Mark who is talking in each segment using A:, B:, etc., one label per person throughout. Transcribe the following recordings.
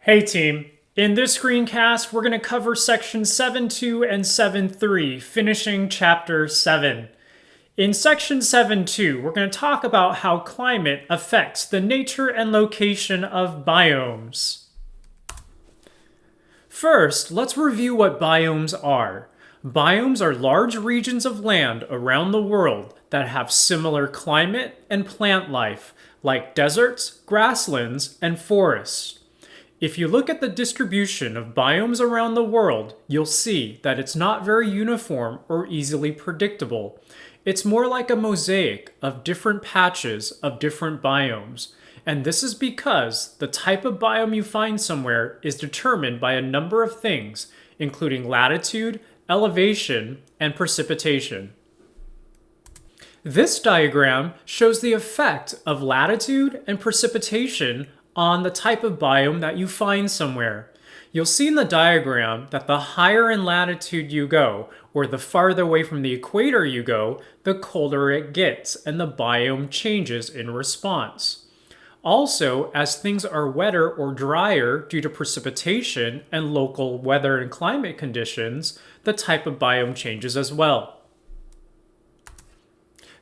A: Hey team, in this screencast we're going to cover sections 7.2 and 7.3, finishing chapter 7. In section 7.2, we're going to talk about how climate affects the nature and location of biomes. First, let's review what biomes are. Biomes are large regions of land around the world that have similar climate and plant life, like deserts, grasslands, and forests. If you look at the distribution of biomes around the world, you'll see that it's not very uniform or easily predictable. It's more like a mosaic of different patches of different biomes. And this is because the type of biome you find somewhere is determined by a number of things, including latitude, elevation, and precipitation. This diagram shows the effect of latitude and precipitation on the type of biome that you find somewhere. You'll see in the diagram that the higher in latitude you go, or the farther away from the equator you go, the colder it gets and the biome changes in response. Also, as things are wetter or drier due to precipitation and local weather and climate conditions, the type of biome changes as well.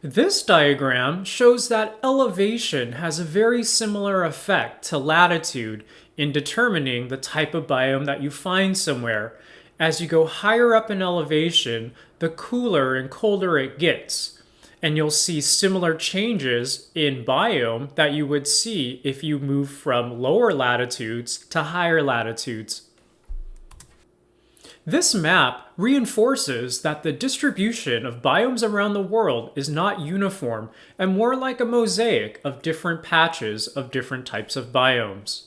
A: This diagram shows that elevation has a very similar effect to latitude in determining the type of biome that you find somewhere. As you go higher up in elevation, the cooler and colder it gets. And you'll see similar changes in biome that you would see if you move from lower latitudes to higher latitudes. This map reinforces that the distribution of biomes around the world is not uniform and more like a mosaic of different patches of different types of biomes.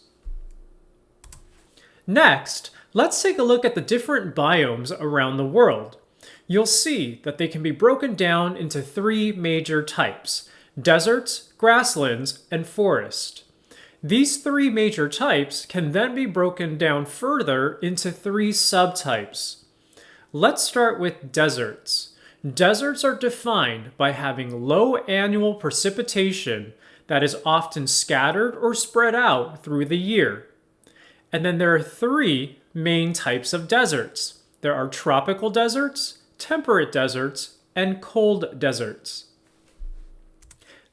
A: Next, let's take a look at the different biomes around the world. You'll see that they can be broken down into three major types: deserts, grasslands, and forest. These three major types can then be broken down further into three subtypes. Let's start with deserts. Deserts are defined by having low annual precipitation that is often scattered or spread out through the year. And then there are three main types of deserts. There are tropical deserts, temperate deserts, and cold deserts.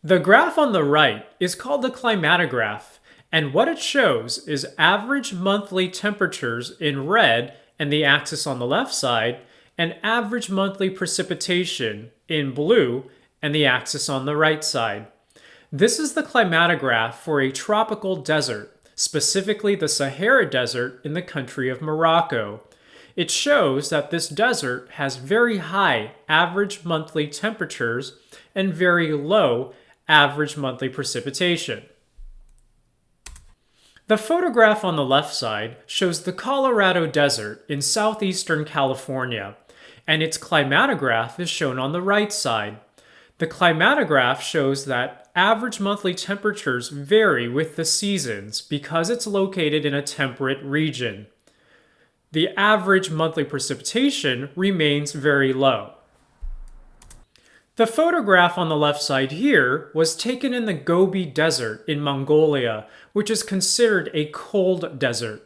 A: The graph on the right is called the climatograph, and what it shows is average monthly temperatures in red and the axis on the left side, and average monthly precipitation in blue and the axis on the right side. This is the climatograph for a tropical desert, specifically the Sahara Desert in the country of Morocco. It shows that this desert has very high average monthly temperatures and very low average monthly precipitation. The photograph on the left side shows the Colorado Desert in southeastern California, and its climatograph is shown on the right side. The climatograph shows that average monthly temperatures vary with the seasons because it's located in a temperate region. The average monthly precipitation remains very low. The photograph on the left side here was taken in the Gobi Desert in Mongolia, which is considered a cold desert.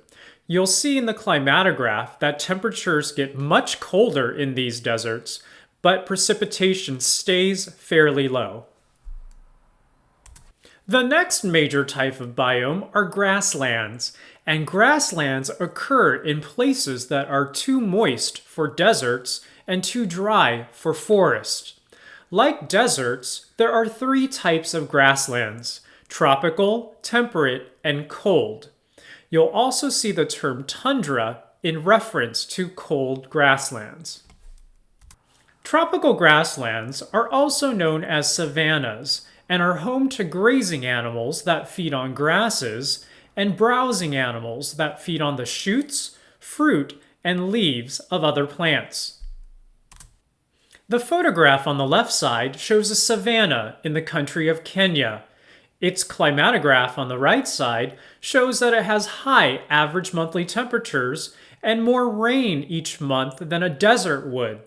A: You'll see in the climatograph that temperatures get much colder in these deserts, but precipitation stays fairly low. The next major type of biome are grasslands, and grasslands occur in places that are too moist for deserts and too dry for forests. Like deserts, there are three types of grasslands: tropical, temperate, and cold. You'll also see the term tundra in reference to cold grasslands. Tropical grasslands are also known as savannas and are home to grazing animals that feed on grasses and browsing animals that feed on the shoots, fruit, and leaves of other plants. The photograph on the left side shows a savanna in the country of Kenya. Its climatograph on the right side shows that it has high average monthly temperatures and more rain each month than a desert would.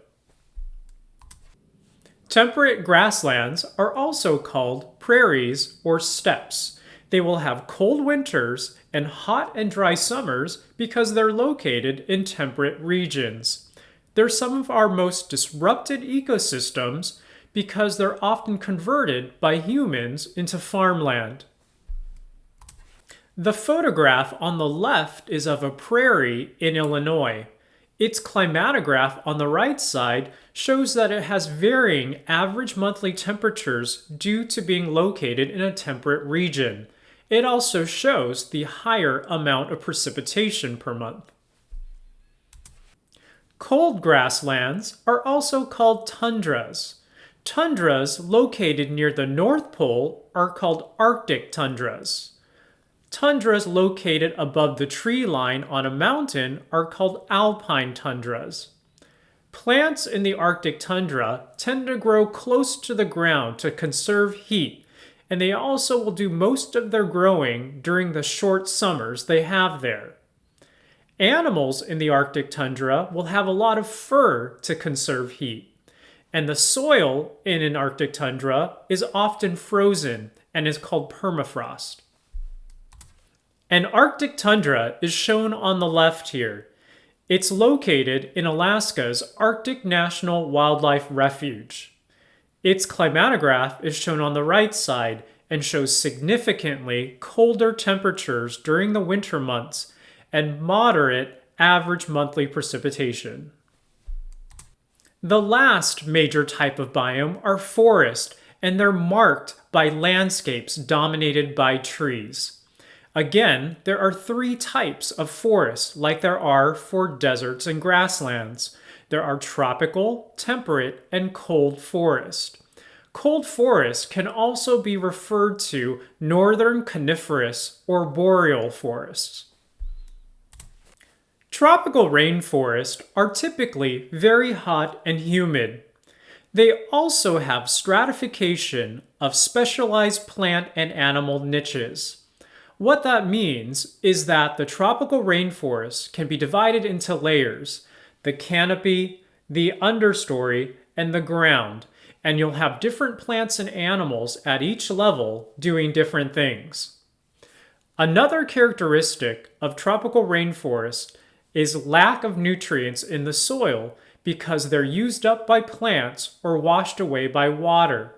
A: Temperate grasslands are also called prairies or steppes. They will have cold winters and hot and dry summers because they're located in temperate regions. They're some of our most disrupted ecosystems because they're often converted by humans into farmland. The photograph on the left is of a prairie in Illinois. Its climatograph on the right side shows that it has varying average monthly temperatures due to being located in a temperate region. It also shows the higher amount of precipitation per month. Cold grasslands are also called tundras. Tundras located near the North Pole are called Arctic tundras. Tundras located above the tree line on a mountain are called alpine tundras. Plants in the Arctic tundra tend to grow close to the ground to conserve heat, and they also will do most of their growing during the short summers they have there. Animals in the Arctic tundra will have a lot of fur to conserve heat, and the soil in an Arctic tundra is often frozen and is called permafrost. An Arctic tundra is shown on the left here. It's located in Alaska's Arctic National Wildlife Refuge. Its climatograph is shown on the right side and shows significantly colder temperatures during the winter months and moderate average monthly precipitation. The last major type of biome are forest, and they're marked by landscapes dominated by trees. Again, there are three types of forest like there are for deserts and grasslands. There are tropical, temperate, and cold forest. Cold forest can also be referred to northern coniferous or boreal forests. Tropical rainforests are typically very hot and humid. They also have stratification of specialized plant and animal niches. What that means is that the tropical rainforest can be divided into layers: the canopy, the understory, and the ground, and you'll have different plants and animals at each level doing different things. Another characteristic of tropical rainforest is lack of nutrients in the soil because they're used up by plants or washed away by water.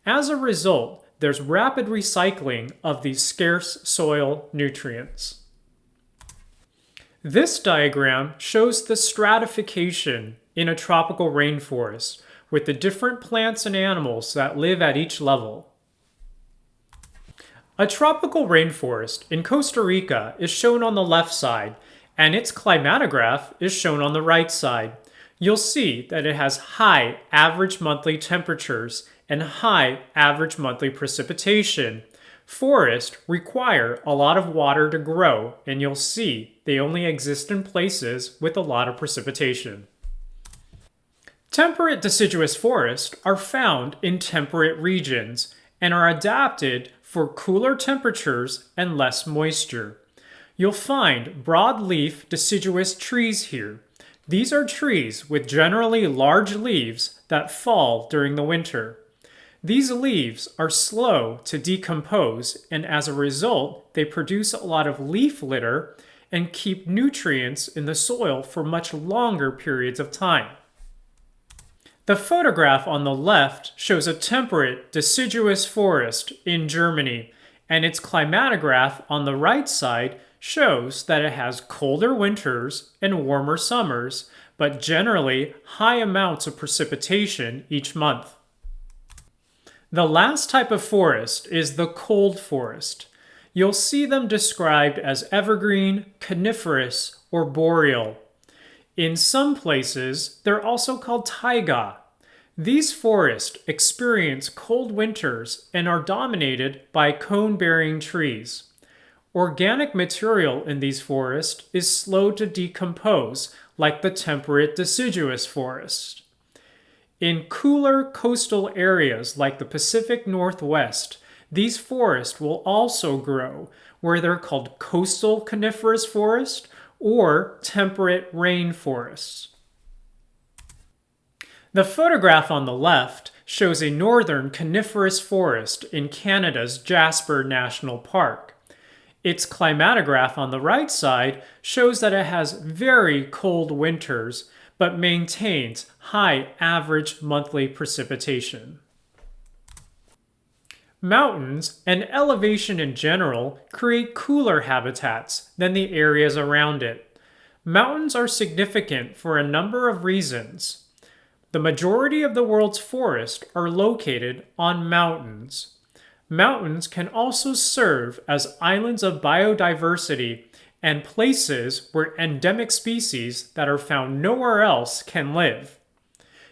A: As a result, there's rapid recycling of these scarce soil nutrients. This diagram shows the stratification in a tropical rainforest with the different plants and animals that live at each level. A tropical rainforest in Costa Rica is shown on the left side, and its climatograph is shown on the right side. You'll see that it has high average monthly temperatures and high average monthly precipitation. Forests require a lot of water to grow, and you'll see they only exist in places with a lot of precipitation. Temperate deciduous forests are found in temperate regions and are adapted for cooler temperatures and less moisture. You'll find broadleaf deciduous trees here. These are trees with generally large leaves that fall during the winter. These leaves are slow to decompose, and as a result, they produce a lot of leaf litter and keep nutrients in the soil for much longer periods of time. The photograph on the left shows a temperate deciduous forest in Germany, and its climatograph on the right side shows that it has colder winters and warmer summers, but generally high amounts of precipitation each month. The last type of forest is the cold forest. You'll see them described as evergreen, coniferous, or boreal. In some places, they're also called taiga. These forests experience cold winters and are dominated by cone-bearing trees. Organic material in these forests is slow to decompose, like the temperate deciduous forest. In cooler coastal areas like the Pacific Northwest, these forests will also grow, where they're called coastal coniferous forest or temperate rainforests. The photograph on the left shows a northern coniferous forest in Canada's Jasper National Park. Its climatograph on the right side shows that it has very cold winters, but maintains high average monthly precipitation. Mountains and elevation in general create cooler habitats than the areas around it. Mountains are significant for a number of reasons. The majority of the world's forests are located on mountains. Mountains can also serve as islands of biodiversity and places where endemic species that are found nowhere else can live.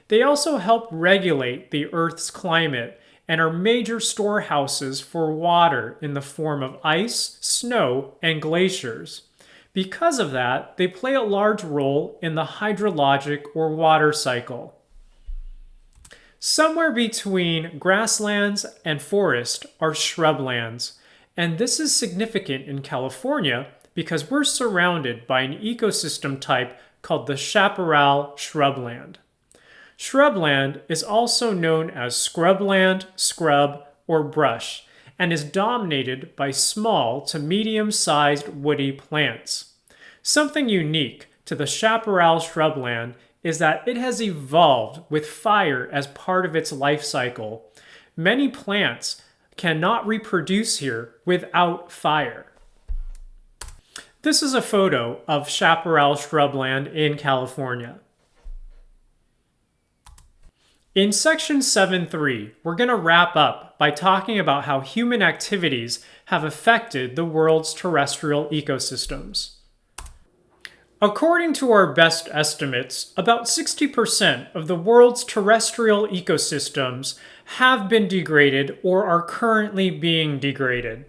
A: They also help regulate the Earth's climate and are major storehouses for water in the form of ice, snow, and glaciers. Because of that, they play a large role in the hydrologic or water cycle. Somewhere between grasslands and forest are shrublands, and this is significant in California because we're surrounded by an ecosystem type called the Chaparral shrubland. Shrubland is also known as scrubland, scrub, or brush, and is dominated by small to medium-sized woody plants. Something unique to the Chaparral shrubland is that it has evolved with fire as part of its life cycle. Many plants cannot reproduce here without fire. This is a photo of Chaparral shrubland in California. In section 7.3, we're going to wrap up by talking about how human activities have affected the world's terrestrial ecosystems. According to our best estimates, about 60% of the world's terrestrial ecosystems have been degraded or are currently being degraded.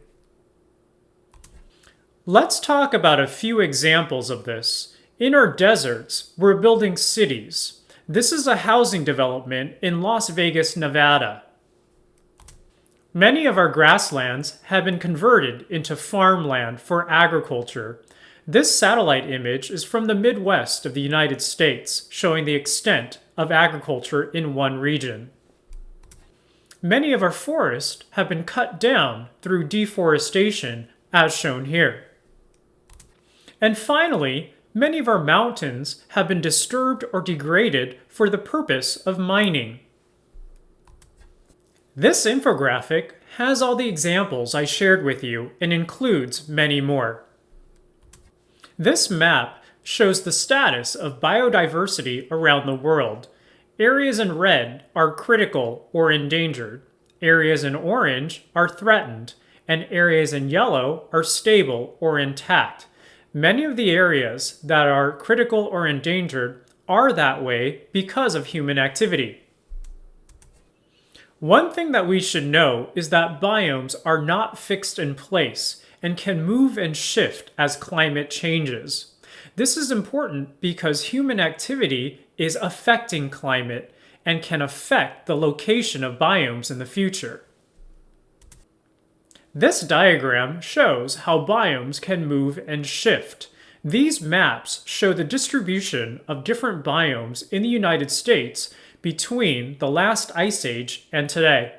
A: Let's talk about a few examples of this. In our deserts, we're building cities. This is a housing development in Las Vegas, Nevada. Many of our grasslands have been converted into farmland for agriculture. This satellite image is from the Midwest of the United States, showing the extent of agriculture in one region. Many of our forests have been cut down through deforestation, as shown here. And finally, many of our mountains have been disturbed or degraded for the purpose of mining. This infographic has all the examples I shared with you and includes many more. This map shows the status of biodiversity around the world. Areas in red are critical or endangered. Areas in orange are threatened, and areas in yellow are stable or intact. Many of the areas that are critical or endangered are that way because of human activity. One thing that we should know is that biomes are not fixed in place and can move and shift as climate changes. This is important because human activity is affecting climate and can affect the location of biomes in the future. This diagram shows how biomes can move and shift. These maps show the distribution of different biomes in the United States between the last ice age and today.